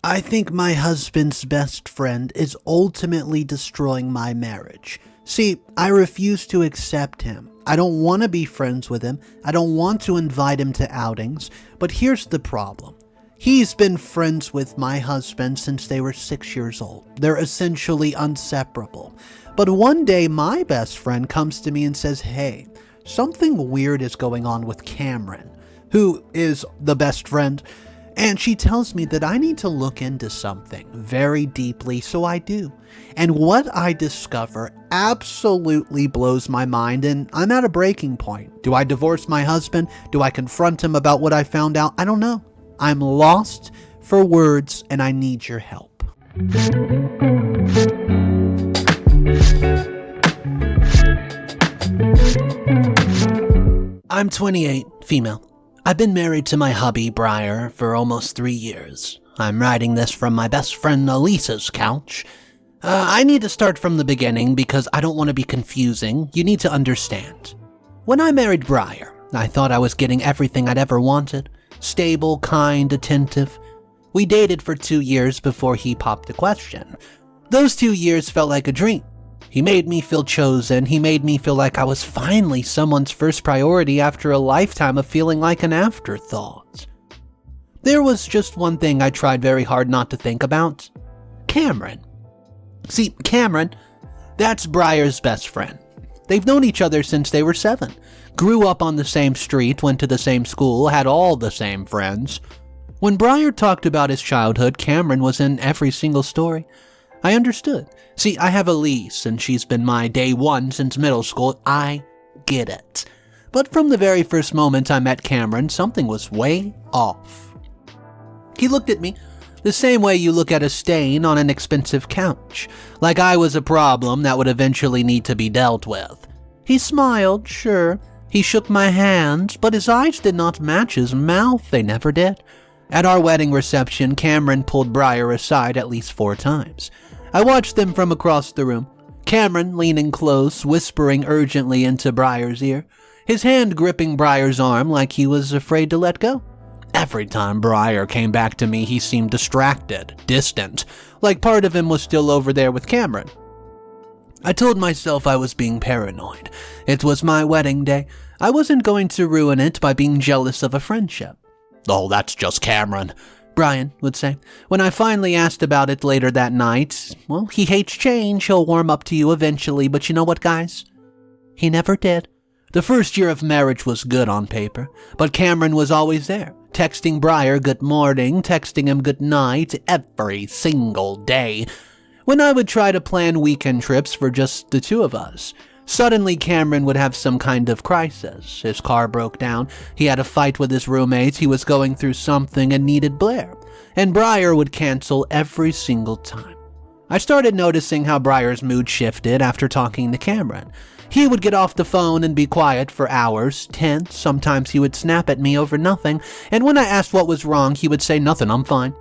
I think my husband's best friend is ultimately destroying my marriage. See, I refuse to accept him. I don't want to be friends with him. I don't want to invite him to outings. But here's the problem. He's been friends with my husband since they were 6 years old. They're essentially inseparable. But one day my best friend comes to me and says, hey, something weird is going on with Cameron, who is the best friend. And she tells me that I need to look into something very deeply, so I do. And what I discover absolutely blows my mind, and I'm at a breaking point. Do I divorce my husband? Do I confront him about what I found out? I don't know. I'm lost for words, and I need your help. I'm 28, female. I've been married to my hubby, Briar, for almost 3 years. I'm writing this from my best friend Elisa's couch. I need to start from the beginning because I don't want to be confusing. You need to understand. When I married Briar, I thought I was getting everything I'd ever wanted. Stable, kind, attentive. We dated for 2 years before he popped the question. Those 2 years felt like a dream. He made me feel chosen. He made me feel like I was finally someone's first priority after a lifetime of feeling like an afterthought. There was just one thing I tried very hard not to think about. Cameron. See, Cameron, that's Briar's best friend. They've known each other since they were 7. Grew up on the same street, went to the same school, had all the same friends. When Briar talked about his childhood, Cameron was in every single story. I understood. See, I have Elise, and she's been my day one since middle school. I get it. But from the very first moment I met Cameron, something was way off. He looked at me the same way you look at a stain on an expensive couch, like I was a problem that would eventually need to be dealt with. He smiled, sure. He shook my hand, but his eyes did not match his mouth. They never did. At our wedding reception, Cameron pulled Briar aside at least 4 times. I watched them from across the room. Cameron leaning close, whispering urgently into Briar's ear, his hand gripping Briar's arm like he was afraid to let go. Every time Briar came back to me, he seemed distracted, distant, like part of him was still over there with Cameron. I told myself I was being paranoid. It was my wedding day. I wasn't going to ruin it by being jealous of a friendship. "Oh, that's just Cameron," Brian would say. When I finally asked about it later that night, well, he hates change, he'll warm up to you eventually, but you know what, guys? He never did. The first year of marriage was good on paper, but Cameron was always there, texting Briar good morning, texting him good night every single day. When I would try to plan weekend trips for just the two of us, suddenly Cameron would have some kind of crisis. His car broke down, he had a fight with his roommates, he was going through something and needed Blair, and Briar would cancel every single time. I started noticing how Briar's mood shifted after talking to Cameron. He would get off the phone and be quiet for hours, tense, sometimes he would snap at me over nothing, and when I asked what was wrong, he would say, "Nothing, I'm fine."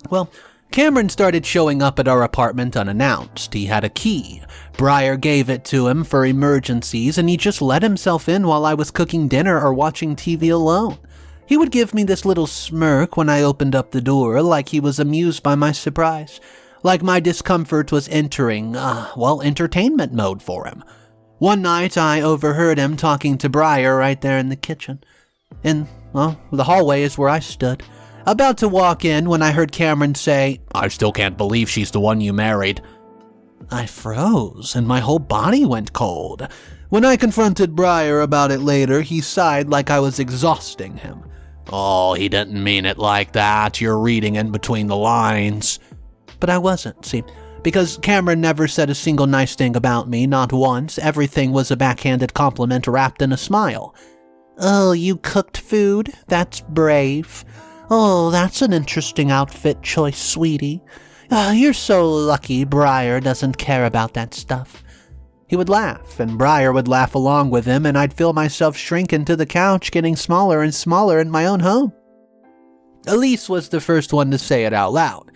Well, Cameron started showing up at our apartment unannounced. He had a key. Briar gave it to him for emergencies, and he just let himself in while I was cooking dinner or watching TV alone. He would give me this little smirk when I opened up the door, like he was amused by my surprise, like my discomfort was entering, entertainment mode for him. One night, I overheard him talking to Briar right there in the kitchen. The hallway is where I stood. About to walk in when I heard Cameron say, "I still can't believe she's the one you married." I froze, and my whole body went cold. When I confronted Briar about it later, he sighed like I was exhausting him. "Oh, he didn't mean it like that. You're reading in between the lines." But I wasn't, see, because Cameron never said a single nice thing about me, not once. Everything was a backhanded compliment wrapped in a smile. "Oh, you cooked food? That's brave. Oh, that's an interesting outfit choice, sweetie. You're so lucky Briar doesn't care about that stuff." He would laugh, and Briar would laugh along with him, and I'd feel myself shrink into the couch, getting smaller and smaller in my own home. Elise was the first one to say it out loud.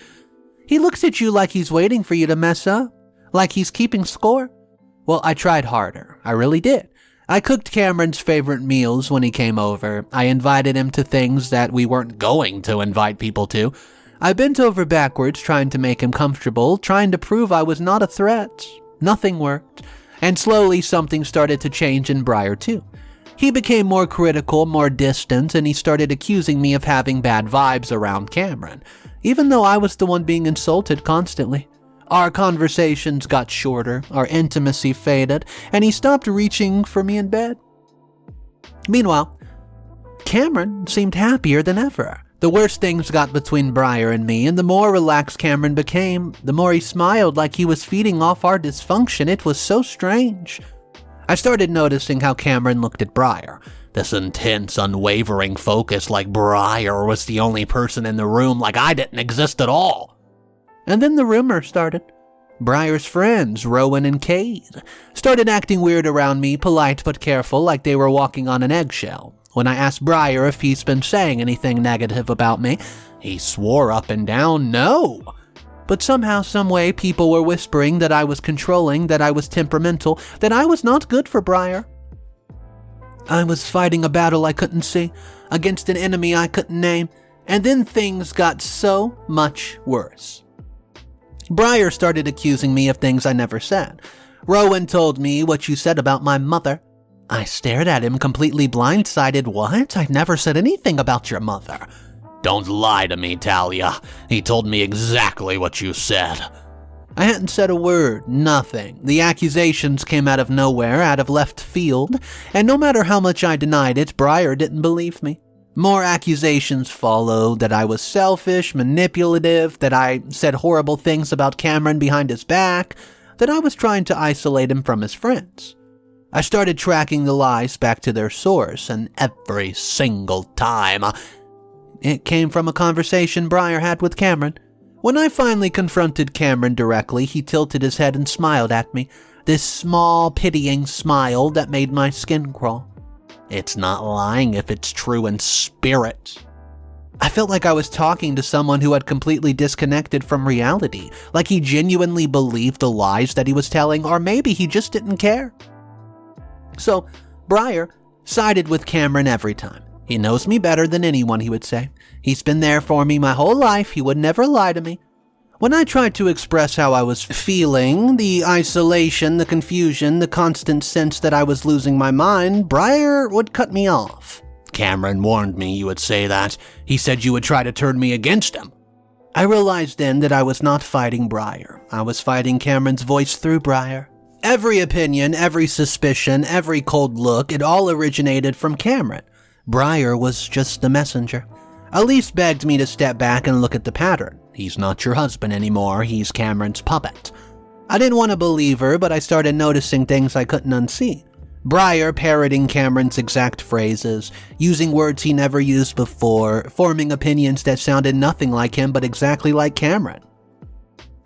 "He looks at you like he's waiting for you to mess up, like he's keeping score." Well, I tried harder. I really did. I cooked Cameron's favorite meals when he came over. I invited him to things that we weren't going to invite people to. I bent over backwards trying to make him comfortable, trying to prove I was not a threat. Nothing worked, and slowly something started to change in Briar too. He became more critical, more distant, and he started accusing me of having bad vibes around Cameron, even though I was the one being insulted constantly. Our conversations got shorter, our intimacy faded, and he stopped reaching for me in bed. Meanwhile, Cameron seemed happier than ever. The worse things got between Briar and me, and the more relaxed Cameron became, the more he smiled like he was feeding off our dysfunction. It was so strange. I started noticing how Cameron looked at Briar. This intense, unwavering focus, like Briar was the only person in the room, like I didn't exist at all. And then the rumor started. Briar's friends, Rowan and Cade, started acting weird around me, polite but careful, like they were walking on an eggshell. When I asked Briar if he's been saying anything negative about me, he swore up and down no. But somehow, someway, people were whispering that I was controlling, that I was temperamental, that I was not good for Briar. I was fighting a battle I couldn't see, against an enemy I couldn't name, and then things got so much worse. Briar started accusing me of things I never said. Rowan told me what you said about my mother. I stared at him completely blindsided. What? I never said anything about your mother. Don't lie to me, Talia. He told me exactly what you said. I hadn't said a word, nothing. The accusations came out of nowhere, out of left field, and no matter how much I denied it, Briar didn't believe me. More accusations followed, that I was selfish, manipulative, that I said horrible things about Cameron behind his back, that I was trying to isolate him from his friends. I started tracking the lies back to their source, and every single time, it came from a conversation Briar had with Cameron. When I finally confronted Cameron directly, he tilted his head and smiled at me, this small, pitying smile that made my skin crawl. It's not lying if it's true in spirit. I felt like I was talking to someone who had completely disconnected from reality, like he genuinely believed the lies that he was telling, or maybe he just didn't care. So, Briar sided with Cameron every time. He knows me better than anyone, he would say. He's been there for me my whole life. He would never lie to me. When I tried to express how I was feeling, the isolation, the confusion, the constant sense that I was losing my mind, Briar would cut me off. Cameron warned me you would say that. He said you would try to turn me against him. I realized then that I was not fighting Briar. I was fighting Cameron's voice through Briar. Every opinion, every suspicion, every cold look, it all originated from Cameron. Briar was just the messenger. Elise begged me to step back and look at the pattern. He's not your husband anymore, he's Cameron's puppet. I didn't want to believe her, but I started noticing things I couldn't unsee. Briar parroting Cameron's exact phrases, using words he never used before, forming opinions that sounded nothing like him but exactly like Cameron.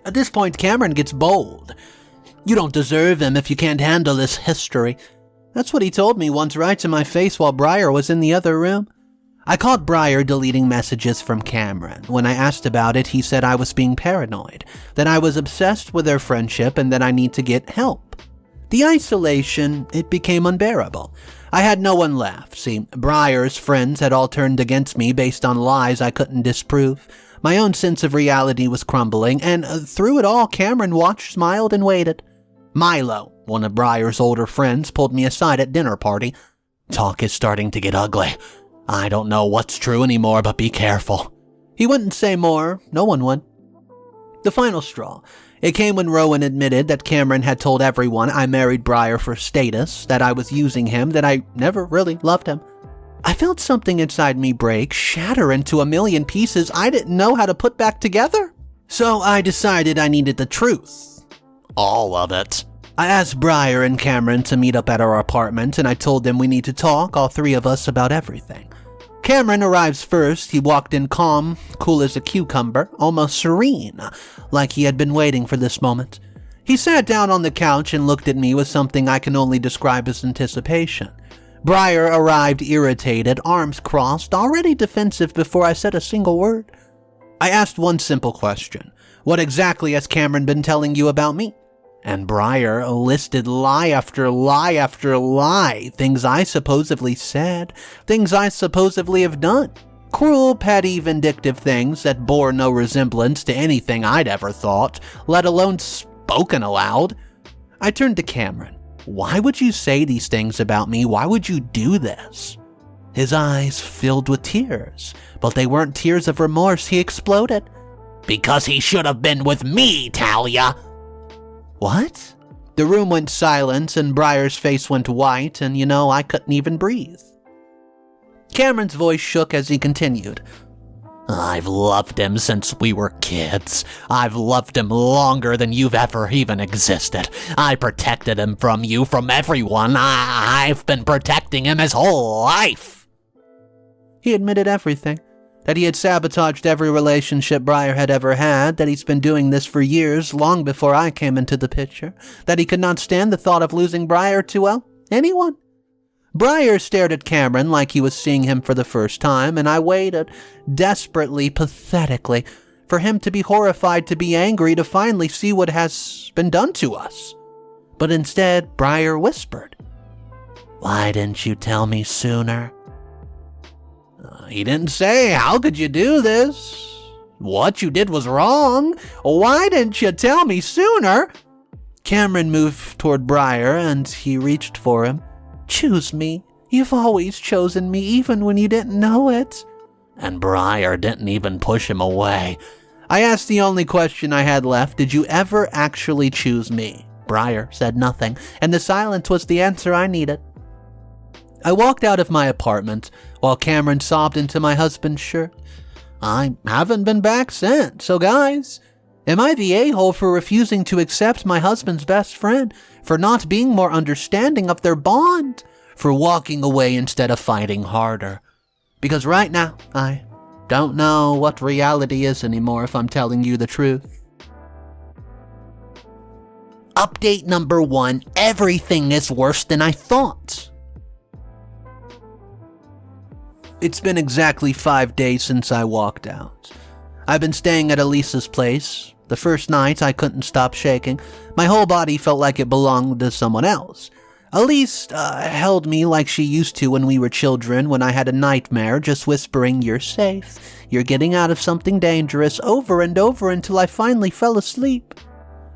At this point, Cameron gets bold. You don't deserve him if you can't handle this history. That's what he told me once right to my face while Briar was in the other room. I caught Briar deleting messages from Cameron. When I asked about it, he said I was being paranoid, that I was obsessed with their friendship and that I need to get help. The isolation, it became unbearable. I had no one left. See, Briar's friends had all turned against me based on lies I couldn't disprove. My own sense of reality was crumbling, and through it all, Cameron watched, smiled, and waited. Milo, one of Briar's older friends, pulled me aside at dinner party. Talk is starting to get ugly. I don't know what's true anymore, but be careful. He wouldn't say more. No one would. The final straw. It came when Rowan admitted that Cameron had told everyone I married Briar for status, that I was using him, that I never really loved him. I felt something inside me break, shatter into a million pieces I didn't know how to put back together. So I decided I needed the truth. All of it. I asked Briar and Cameron to meet up at our apartment, and I told them we need to talk, all three of us, about everything. Cameron arrives first. He walked in calm, cool as a cucumber, almost serene, like he had been waiting for this moment. He sat down on the couch and looked at me with something I can only describe as anticipation. Briar arrived irritated, arms crossed, already defensive before I said a single word. I asked one simple question. What exactly has Cameron been telling you about me? And Briar listed lie after lie after lie, things I supposedly said, things I supposedly have done. Cruel, petty, vindictive things that bore no resemblance to anything I'd ever thought, let alone spoken aloud. I turned to Cameron. Why would you say these things about me? Why would you do this? His eyes filled with tears, but they weren't tears of remorse. He exploded. Because he should have been with me, Talia. What? The room went silent and Briar's face went white, and I couldn't even breathe. Cameron's voice shook as he continued. I've loved him since we were kids. I've loved him longer than you've ever even existed. I protected him from you, from everyone. I've been protecting him his whole life. He admitted everything. That he had sabotaged every relationship Briar had ever had, that he's been doing this for years, long before I came into the picture, that he could not stand the thought of losing Briar to, well, anyone. Briar stared at Cameron like he was seeing him for the first time, and I waited, desperately, pathetically, for him to be horrified, to be angry, to finally see what has been done to us. But instead, Briar whispered, Why didn't you tell me sooner? He didn't say, how could you do this? What you did was wrong. Why didn't you tell me sooner? Cameron moved toward Briar, and he reached for him. Choose me. You've always chosen me, even when you didn't know it. And Briar didn't even push him away. I asked the only question I had left. Did you ever actually choose me? Briar said nothing, and the silence was the answer I needed. I walked out of my apartment while Cameron sobbed into my husband's shirt. I haven't been back since, so guys, am I the a-hole for refusing to accept my husband's best friend, for not being more understanding of their bond, for walking away instead of fighting harder? Because right now, I don't know what reality is anymore, if I'm telling you the truth. Update number 1, everything is worse than I thought. It's been exactly 5 days since I walked out. I've been staying at Elisa's place. The first night, I couldn't stop shaking. My whole body felt like it belonged to someone else. Elise held me like she used to when we were children, when I had a nightmare, just whispering, "You're safe. You're getting out of something dangerous," over and over until I finally fell asleep.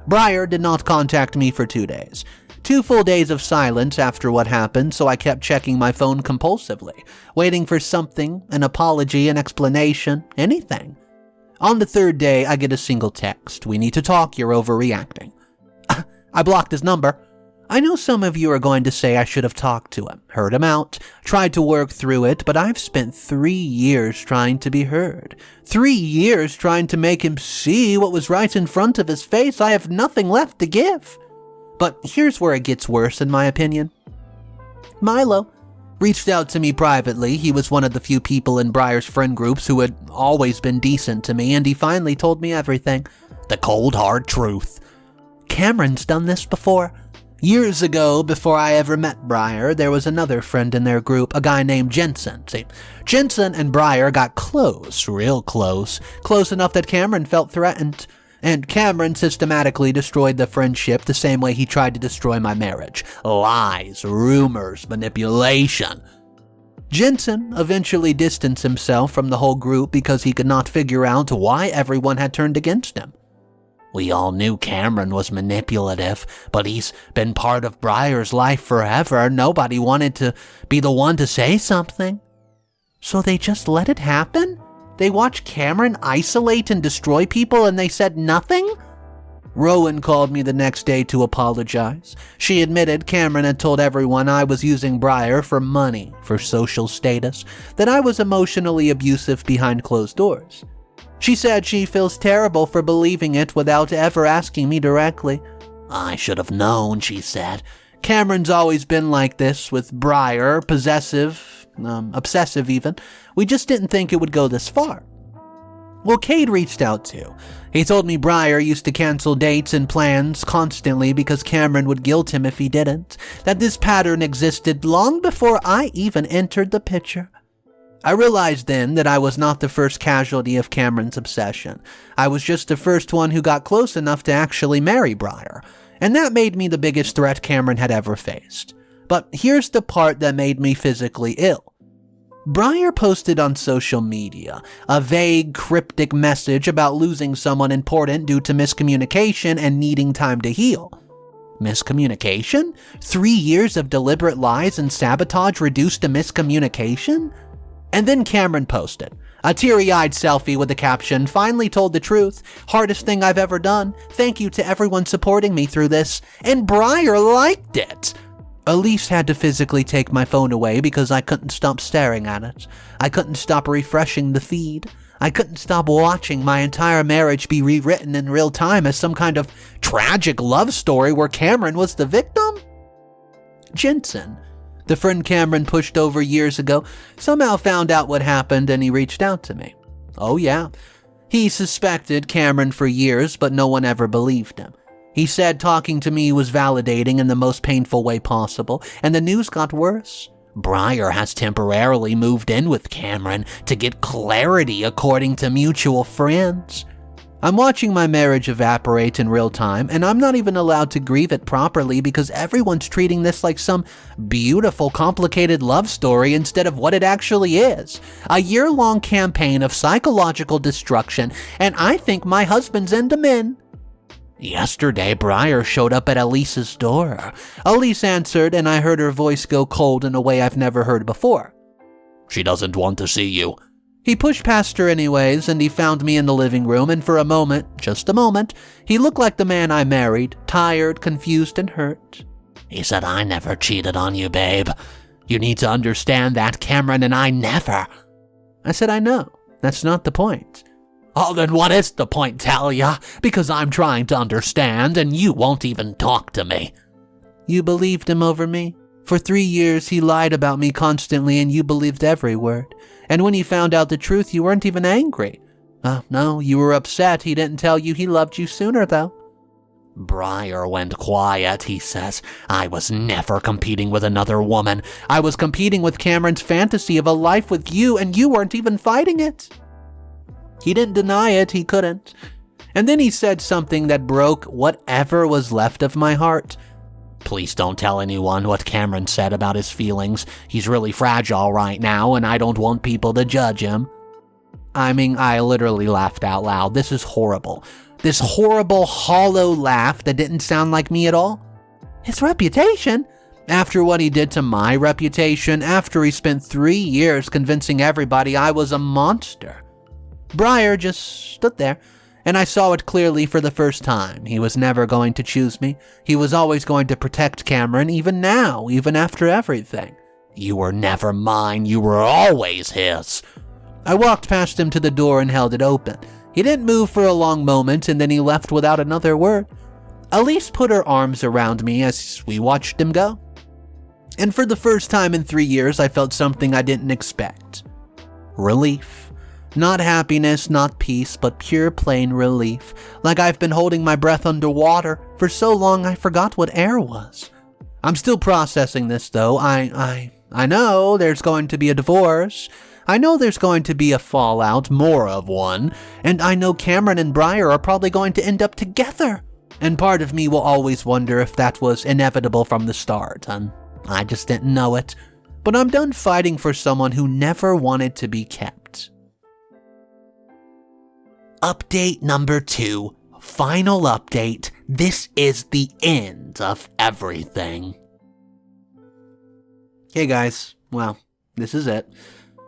Briar did not contact me for 2 days. 2 full days of silence after what happened, so I kept checking my phone compulsively, waiting for something, an apology, an explanation, anything. On the 3rd day, I get a single text. "We need to talk, you're overreacting." I blocked his number. I know some of you are going to say I should have talked to him, heard him out, tried to work through it, but I've spent 3 years trying to be heard. 3 years trying to make him see what was right in front of his face. I have nothing left to give. But here's where it gets worse, in my opinion. Milo reached out to me privately. He was one of the few people in Briar's friend groups who had always been decent to me, and he finally told me everything. The cold, hard truth. Cameron's done this before. Years ago, before I ever met Briar, there was another friend in their group, a guy named Jensen. See, Jensen and Briar got close, real close enough that Cameron felt threatened. And Cameron systematically destroyed the friendship the same way he tried to destroy my marriage. Lies, rumors, manipulation. Jensen eventually distanced himself from the whole group because he could not figure out why everyone had turned against him. We all knew Cameron was manipulative, but he's been part of Briar's life forever. Nobody wanted to be the one to say something. So they just let it happen? They watched Cameron isolate and destroy people and they said nothing? Rowan called me the next day to apologize. She admitted Cameron had told everyone I was using Briar for money, for social status, that I was emotionally abusive behind closed doors. She said she feels terrible for believing it without ever asking me directly. I should have known, she said. Cameron's always been like this with Briar, possessive, obsessive even. We just didn't think it would go this far. Well, Cade reached out too. He told me Briar used to cancel dates and plans constantly because Cameron would guilt him if he didn't, that this pattern existed long before I even entered the picture. I realized then that I was not the first casualty of Cameron's obsession. I was just the first one who got close enough to actually marry Briar, and that made me the biggest threat Cameron had ever faced. But here's the part that made me physically ill. Breyer posted on social media a vague, cryptic message about losing someone important due to miscommunication and needing time to heal. Miscommunication? 3 years of deliberate lies and sabotage reduced to miscommunication? And then Cameron posted a teary-eyed selfie with the caption, "Finally told the truth. Hardest thing I've ever done. Thank you to everyone supporting me through this." And Breyer liked it. Elise had to physically take my phone away because I couldn't stop staring at it. I couldn't stop refreshing the feed. I couldn't stop watching my entire marriage be rewritten in real time as some kind of tragic love story where Cameron was the victim. Jensen, the friend Cameron pushed over years ago, somehow found out what happened and he reached out to me. Oh yeah, he suspected Cameron for years, but no one ever believed him. He said talking to me was validating in the most painful way possible, and the news got worse. Breyer has temporarily moved in with Cameron to get clarity according to mutual friends. I'm watching my marriage evaporate in real time, and I'm not even allowed to grieve it properly because everyone's treating this like some beautiful, complicated love story instead of what it actually is. A year-long campaign of psychological destruction, and I think my husband's into men. Yesterday, Breyer showed up at Elise's door. Elise answered, and I heard her voice go cold in a way I've never heard before. "She doesn't want to see you." He pushed past her anyways, and he found me in the living room, and for a moment, just a moment, he looked like the man I married, tired, confused, and hurt. He said, "I never cheated on you, babe. You need to understand that Cameron and I never." I said, "I know. That's not the point." "Oh, then what is the point, Talia? Because I'm trying to understand, and you won't even talk to me." "You believed him over me? For 3 years, he lied about me constantly, and you believed every word. And when he found out the truth, you weren't even angry. No, you were upset he didn't tell you he loved you sooner, though." Breyer went quiet, he says. "I was never competing with another woman. I was competing with Cameron's fantasy of a life with you, and you weren't even fighting it." He didn't deny it, he couldn't. And then he said something that broke whatever was left of my heart. "Please don't tell anyone what Cameron said about his feelings. He's really fragile right now, and I don't want people to judge him." I mean, I literally laughed out loud. This is horrible. This horrible, hollow laugh that didn't sound like me at all. His reputation? After what he did to my reputation, after he spent 3 years convincing everybody I was a monster. Breyer just stood there, and I saw it clearly for the first time. He was never going to choose me. He was always going to protect Cameron, even now, even after everything. "You were never mine, you were always his." I walked past him to the door and held it open. He didn't move for a long moment, and then he left without another word. Elise put her arms around me as we watched him go. And for the first time in 3 years, I felt something I didn't expect. Relief. Not happiness, not peace, but pure plain relief. Like I've been holding my breath underwater for so long I forgot what air was. I'm still processing this though. I know there's going to be a divorce. I know there's going to be a fallout, more of one. And I know Cameron and Breyer are probably going to end up together. And part of me will always wonder if that was inevitable from the start. And I just didn't know it. But I'm done fighting for someone who never wanted to be kept. Update number 2. Final update. This is the end of everything. Hey guys, well, this is it.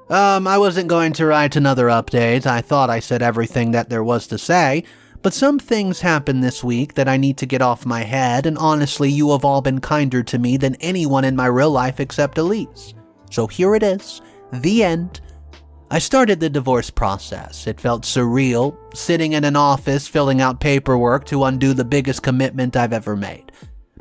I wasn't going to write another update. I thought I said everything that there was to say, but some things happened this week that I need to get off my head, and honestly, you have all been kinder to me than anyone in my real life except Elise. So here it is, the end. I started the divorce process. It felt surreal, sitting in an office filling out paperwork to undo the biggest commitment I've ever made.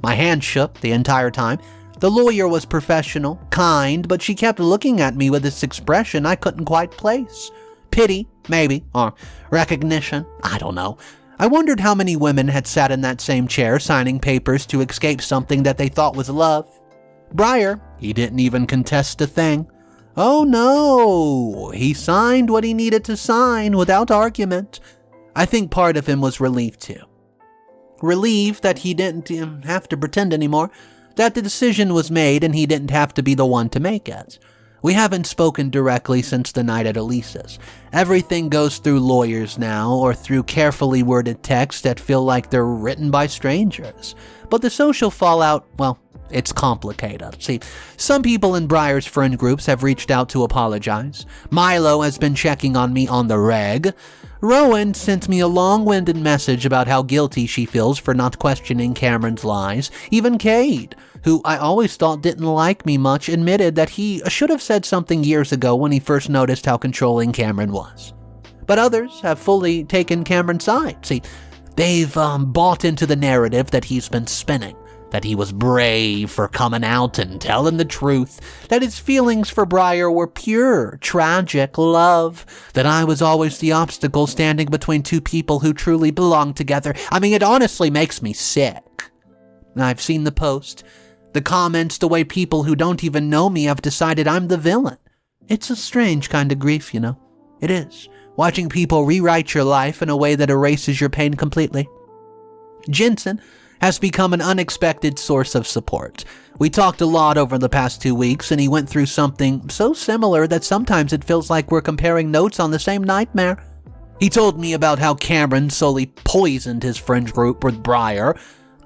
My hand shook the entire time. The lawyer was professional, kind, but she kept looking at me with this expression I couldn't quite place. Pity, maybe, or recognition, I don't know. I wondered how many women had sat in that same chair signing papers to escape something that they thought was love. Breyer, he didn't even contest a thing. Oh no, he signed what he needed to sign without argument. I think part of him was relieved too. Relieved that he didn't have to pretend anymore, that the decision was made and he didn't have to be the one to make it. We haven't spoken directly since the night at Elisa's. Everything goes through lawyers now, or through carefully worded texts that feel like they're written by strangers. But the social fallout, well, it's complicated. See, some people in Briar's friend groups have reached out to apologize. Milo has been checking on me on the reg. Rowan sent me a long-winded message about how guilty she feels for not questioning Cameron's lies. Even Cade, who I always thought didn't like me much, admitted that he should have said something years ago when he first noticed how controlling Cameron was. But others have fully taken Cameron's side. See, they've bought into the narrative that he's been spinning. That he was brave for coming out and telling the truth, that his feelings for Briar were pure, tragic love, that I was always the obstacle standing between two people who truly belong together. I mean, it honestly makes me sick. I've seen the post, the comments, the way people who don't even know me have decided I'm the villain. It's a strange kind of grief, you know. It is, watching people rewrite your life in a way that erases your pain completely. Jensen has become an unexpected source of support. We talked a lot over the past 2 weeks, and he went through something so similar that sometimes it feels like we're comparing notes on the same nightmare. He told me about how Cameron solely poisoned his friend group with Briar,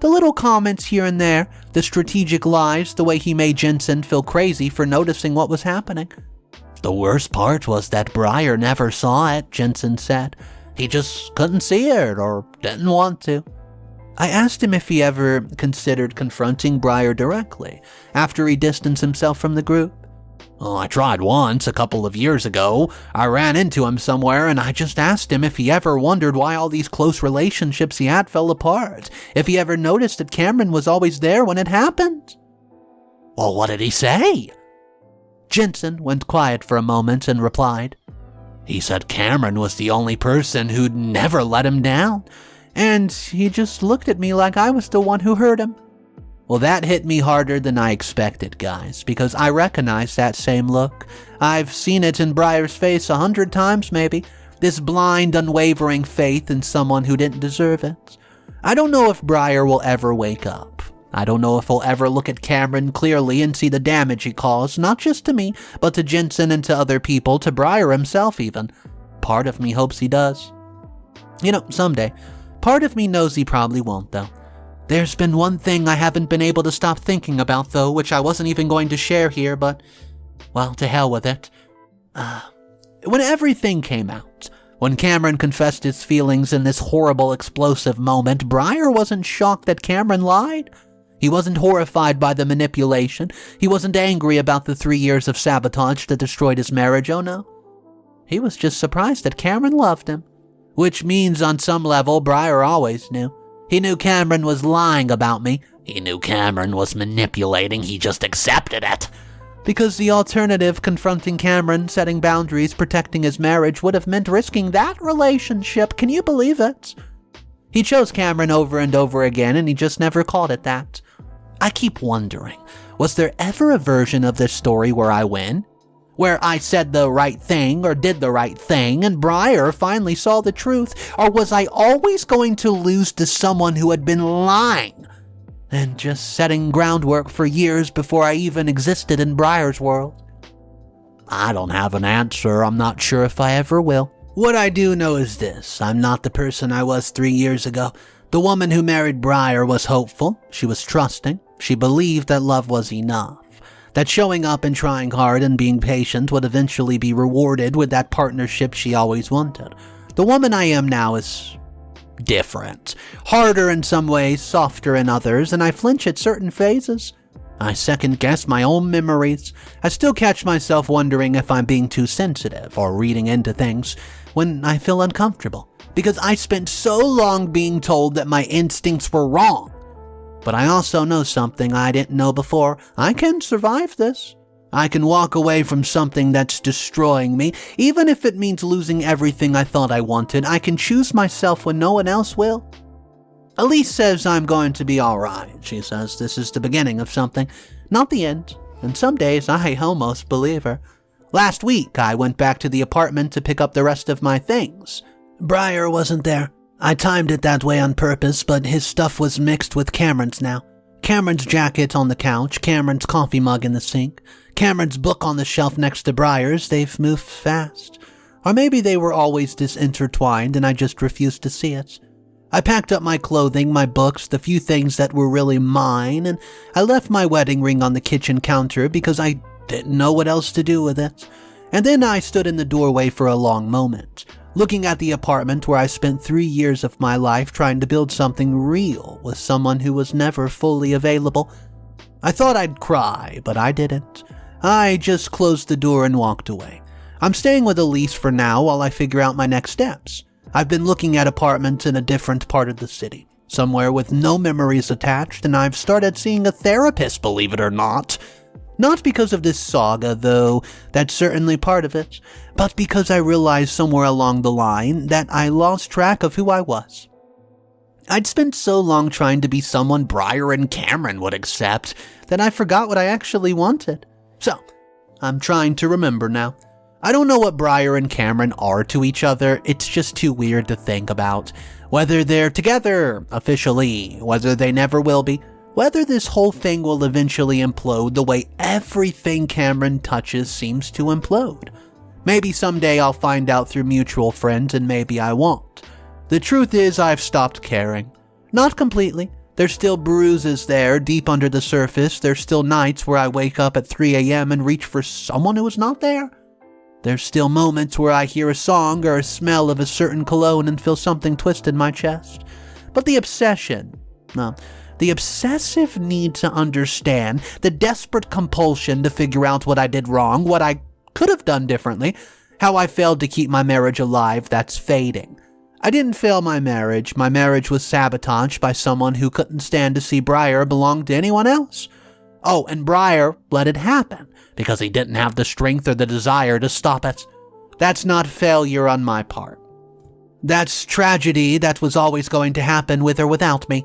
the little comments here and there, the strategic lies, the way he made Jensen feel crazy for noticing what was happening. The worst part was that Briar never saw it, Jensen said. He just couldn't see it or didn't want to. I asked him if he ever considered confronting Briar directly, after he distanced himself from the group. "Well, I tried once, a couple of years ago. I ran into him somewhere and I just asked him if he ever wondered why all these close relationships he had fell apart, if he ever noticed that Cameron was always there when it happened." "Well, what did he say?" Jensen went quiet for a moment and replied, "He said Cameron was the only person who'd never let him down. And he just looked at me like I was the one who hurt him." Well, that hit me harder than I expected, guys, because I recognize that same look. I've seen it in Briar's face 100 times, maybe. This blind, unwavering faith in someone who didn't deserve it. I don't know if Briar will ever wake up. I don't know if he'll ever look at Cameron clearly and see the damage he caused, not just to me, but to Jensen and to other people, to Briar himself even. Part of me hopes he does. You know, someday. Part of me knows he probably won't, though. There's been one thing I haven't been able to stop thinking about, though, which I wasn't even going to share here, but, well, to hell with it. When everything came out, when Cameron confessed his feelings in this horrible, explosive moment, Briar wasn't shocked that Cameron lied. He wasn't horrified by the manipulation. He wasn't angry about the 3 years of sabotage that destroyed his marriage, oh no. He was just surprised that Cameron loved him. Which means on some level, Briar always knew. He knew Cameron was lying about me. He knew Cameron was manipulating. He just accepted it. Because the alternative, confronting Cameron, setting boundaries, protecting his marriage, would have meant risking that relationship. Can you believe it? He chose Cameron over and over again, and he just never called it that. I keep wondering, was there ever a version of this story where I win? Where I said the right thing or did the right thing and Briar finally saw the truth? Or was I always going to lose to someone who had been lying and just setting groundwork for years before I even existed in Briar's world? I don't have an answer. I'm not sure if I ever will. What I do know is this. I'm not the person I was 3 years ago. The woman who married Briar was hopeful. She was trusting. She believed that love was enough. That showing up and trying hard and being patient would eventually be rewarded with that partnership she always wanted. The woman I am now is different. Harder in some ways, softer in others, and I flinch at certain phases. I second-guess my own memories. I still catch myself wondering if I'm being too sensitive or reading into things when I feel uncomfortable. Because I spent so long being told that my instincts were wrong. But I also know something I didn't know before. I can survive this. I can walk away from something that's destroying me, even if it means losing everything I thought I wanted. I can choose myself when no one else will. Elise says I'm going to be alright. She says this is the beginning of something, not the end. And some days I almost believe her. Last week I went back to the apartment to pick up the rest of my things. Briar wasn't there. I timed it that way on purpose, but his stuff was mixed with Cameron's now. Cameron's jacket on the couch, Cameron's coffee mug in the sink, Cameron's book on the shelf next to Briar's, they've moved fast. Or maybe they were always disintertwined and I just refused to see it. I packed up my clothing, my books, the few things that were really mine, and I left my wedding ring on the kitchen counter because I didn't know what else to do with it. And then I stood in the doorway for a long moment, looking at the apartment where I spent 3 years of my life trying to build something real with someone who was never fully available. I thought I'd cry, but I didn't. I just closed the door and walked away. I'm staying with Elise for now while I figure out my next steps. I've been looking at apartments in a different part of the city, somewhere with no memories attached, and I've started seeing a therapist, believe it or not. Not because of this saga, though that's certainly part of it, but because I realized somewhere along the line that I lost track of who I was. I'd spent so long trying to be someone Briar and Cameron would accept that I forgot what I actually wanted. So, I'm trying to remember now. I don't know what Briar and Cameron are to each other, it's just too weird to think about. Whether they're together, officially, whether they never will be, whether this whole thing will eventually implode the way everything Cameron touches seems to implode. Maybe someday I'll find out through mutual friends and maybe I won't. The truth is I've stopped caring. Not completely. There's still bruises there, deep under the surface. There's still nights where I wake up at 3 a.m. and reach for someone who is not there. There's still moments where I hear a song or a smell of a certain cologne and feel something twist in my chest. But the obsession, the obsessive need to understand, the desperate compulsion to figure out what I did wrong, what I could have done differently, how I failed to keep my marriage alive, that's fading. I didn't fail my marriage was sabotaged by someone who couldn't stand to see Briar belong to anyone else. Oh, and Briar let it happen because he didn't have the strength or the desire to stop it. That's not failure on my part. That's tragedy that was always going to happen with or without me.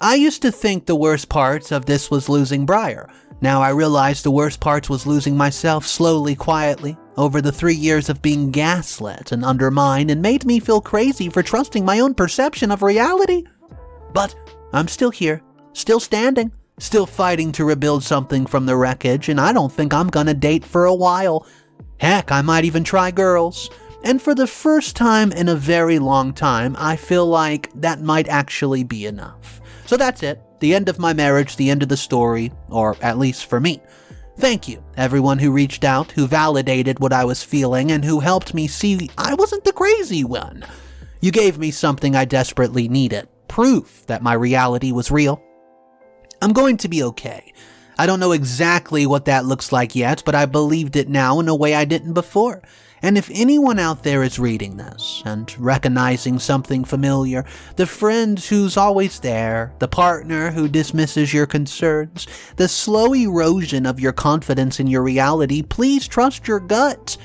I used to think the worst parts of this was losing Briar. Now I realize the worst parts was losing myself slowly, quietly, over the 3 years of being gaslit and undermined and made me feel crazy for trusting my own perception of reality. But I'm still here, still standing, still fighting to rebuild something from the wreckage, and I don't think I'm gonna date for a while. Heck, I might even try girls. And for the first time in a very long time, I feel like that might actually be enough. So that's it. The end of my marriage, the end of the story, or at least for me. Thank you, everyone who reached out, who validated what I was feeling, and who helped me see I wasn't the crazy one. You gave me something I desperately needed, proof that my reality was real. I'm going to be okay. I don't know exactly what that looks like yet, but I believed it now in a way I didn't before. And if anyone out there is reading this and recognizing something familiar, the friend who's always there, the partner who dismisses your concerns, the slow erosion of your confidence in your reality, please trust your gut.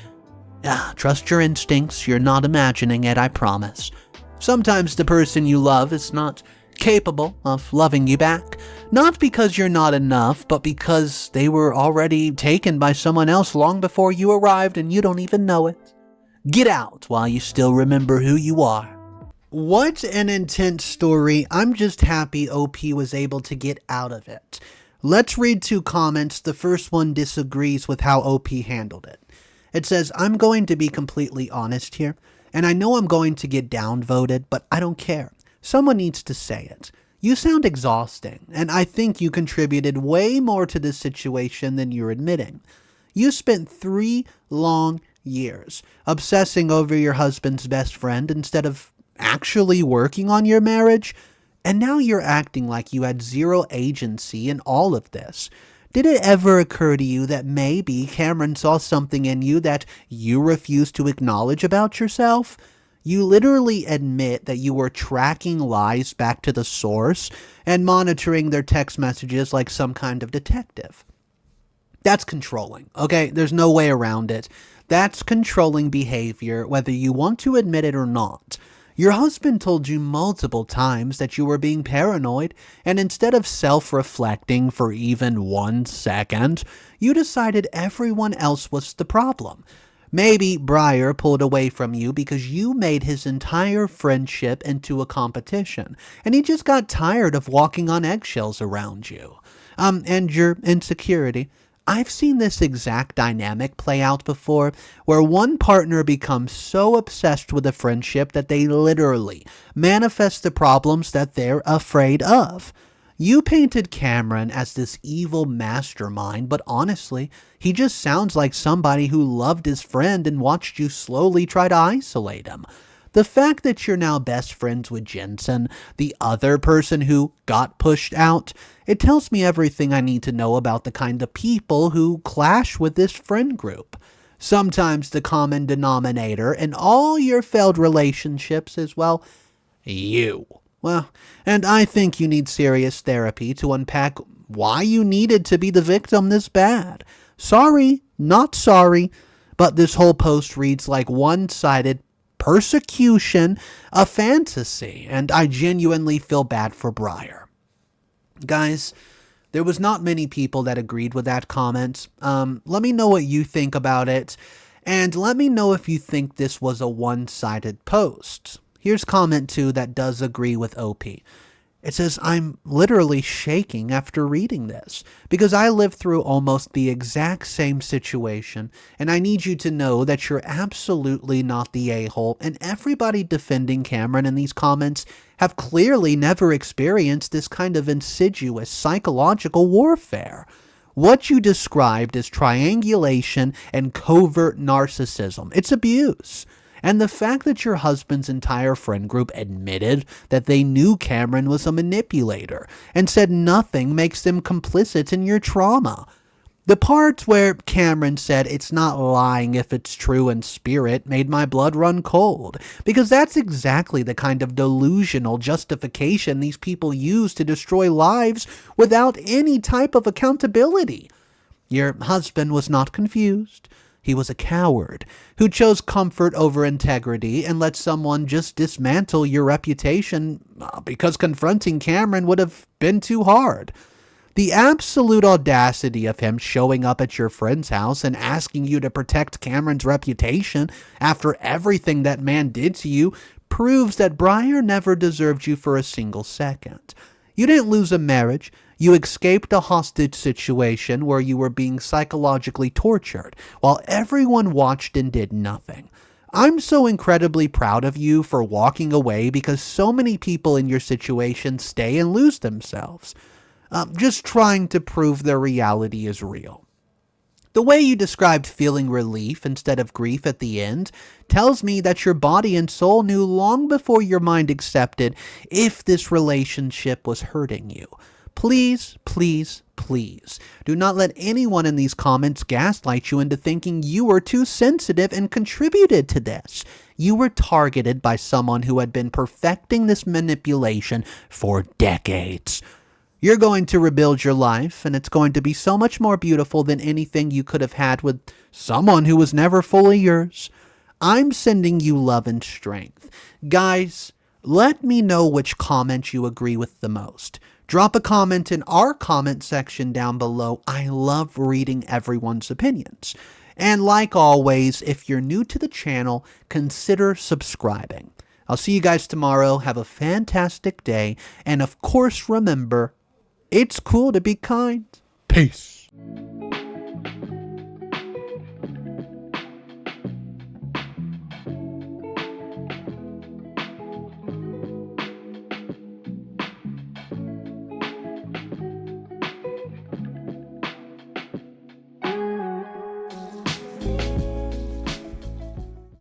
Trust your instincts. You're not imagining it, I promise. Sometimes the person you love is not capable of loving you back. Not because you're not enough, but because they were already taken by someone else long before you arrived and you don't even know it. Get out while you still remember who you are. What an intense story. I'm just happy OP was able to get out of it. Let's read 2 comments. The first one disagrees with how OP handled it. It says, I'm going to be completely honest here, and I know I'm going to get downvoted, but I don't care. Someone needs to say it. You sound exhausting, and I think you contributed way more to this situation than you're admitting. You spent 3 long years obsessing over your husband's best friend instead of actually working on your marriage, and now you're acting like you had zero agency in all of this. Did it ever occur to you that maybe Cameron saw something in you that you refused to acknowledge about yourself? You literally admit that you were tracking lies back to the source and monitoring their text messages like some kind of detective. That's controlling, okay? There's no way around it. That's controlling behavior, whether you want to admit it or not. Your husband told you multiple times that you were being paranoid, and instead of self-reflecting for even 1 second, you decided everyone else was the problem. Maybe Briar pulled away from you because you made his entire friendship into a competition, and he just got tired of walking on eggshells around you. And your insecurity. I've seen this exact dynamic play out before, where one partner becomes so obsessed with a friendship that they literally manifest the problems that they're afraid of. You painted Cameron as this evil mastermind, but honestly, he just sounds like somebody who loved his friend and watched you slowly try to isolate him. The fact that you're now best friends with Jensen, the other person who got pushed out, it tells me everything I need to know about the kind of people who clash with this friend group. Sometimes the common denominator in all your failed relationships is, well, you. Well, and I think you need serious therapy to unpack why you needed to be the victim this bad. Sorry, not sorry, but this whole post reads like one-sided persecution, a fantasy, and I genuinely feel bad for Briar. Guys, there was not many people that agreed with that comment. Let me know what you think about it, and let me know if you think this was a one-sided post. Here's comment 2 that does agree with OP. It says, I'm literally shaking after reading this because I lived through almost the exact same situation, and I need you to know that you're absolutely not the a-hole, and everybody defending Cameron in these comments have clearly never experienced this kind of insidious psychological warfare. What you described is triangulation and covert narcissism. It's abuse. And the fact that your husband's entire friend group admitted that they knew Cameron was a manipulator and said nothing makes them complicit in your trauma. The part where Cameron said it's not lying if it's true in spirit made my blood run cold, because that's exactly the kind of delusional justification these people use to destroy lives without any type of accountability. Your husband was not confused. He was a coward who chose comfort over integrity and let someone just dismantle your reputation because confronting Cameron would have been too hard. The absolute audacity of him showing up at your friend's house and asking you to protect Cameron's reputation after everything that man did to you proves that Briar never deserved you for a single second. You didn't lose a marriage. You escaped a hostage situation where you were being psychologically tortured while everyone watched and did nothing. I'm so incredibly proud of you for walking away because so many people in your situation stay and lose themselves, just trying to prove their reality is real. The way you described feeling relief instead of grief at the end tells me that your body and soul knew long before your mind accepted if this relationship was hurting you. Please, please, please, do not let anyone in these comments gaslight you into thinking you were too sensitive and contributed to this. You were targeted by someone who had been perfecting this manipulation for decades. You're going to rebuild your life, and it's going to be so much more beautiful than anything you could have had with someone who was never fully yours. I'm sending you love and strength. Guys, let me know which comment you agree with the most. Drop a comment in our comment section down below. I love reading everyone's opinions. And like always, if you're new to the channel, consider subscribing. I'll see you guys tomorrow. Have a fantastic day. And of course, remember, it's cool to be kind. Peace.